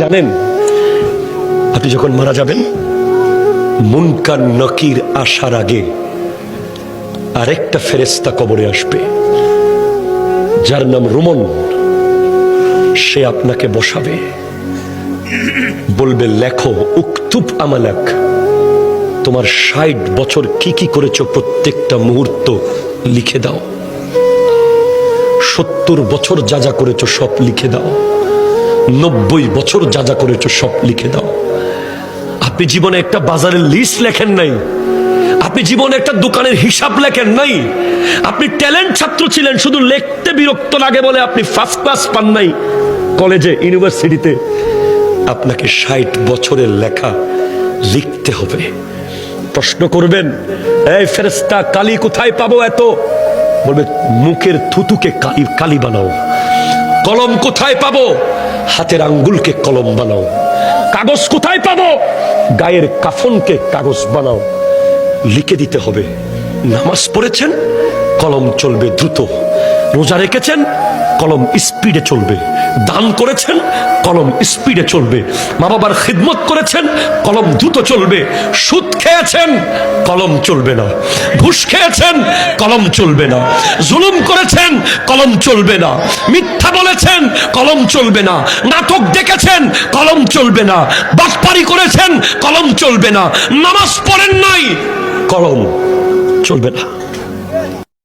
জানেন আপনি যখন মারা যাবেন মুনকার নকির আসার আগে আরেকটা ফেরেশতা কবরে আসবে, যার নাম রুমন। সে আপনাকে বসাবে, বলবে লেখো, উকতুব আমালাক, তোমার ৬০ বছর কি কি করেছো প্রত্যেকটা মুহূর্ত লিখে দাও। ৭০ বছর যা যা করেছো সব লিখে দাও। ৯০ বছর যা যা করেছো সব লিখে দাও। আপনি জীবনে একটা বাজারের লিস্ট লেখেন নাই, আপনি জীবনে একটা দোকানের হিসাব লেখেন নাই, আপনি ট্যালেন্ট ছাত্র ছিলেন, শুধু লিখতে বিরক্ত লাগে বলে আপনি ফার্স্ট ক্লাস পান নাই কলেজে, ইউনিভার্সিটিতে। আপনাকে ৬০ বছরের লেখা লিখতে হবে। প্রশ্ন করবেন, এই ফেরেশতা কালি কোথায় পাবো এত? বলবে মুখের থুতুকে কালি বানাও। কলম কোথায় পাবো? হাতের আঙ্গুলকে কলম বানাও। কাগজ কোথায় পাবো? গায়ের কাফনকে কাগজ বানাও। লিখে দিতে হবে। নামাজ পড়েছেন, কলম চলবে দ্রুত। রোজা রেখেছেন, কলম স্পিডে চলবে। দান করেছেন, কলম স্পিডে চলবে। মা বাবার খিদমত করেছেন, কলম দ্রুত চলবে। সুদ খেয়েছেন, কলম চলবে না। ঘুষ খেয়েছেন, কলম চলবে না। জুলুম করেছেন, কলম চলবে না। মিথ্যা বলেছেন, কলম চলবে না। নাটক দেখেছেন, কলম চলবে না। বাটপারি করেছেন, কলম চলবে না। নামাজ পড়েন নাই, কলম চলবে না।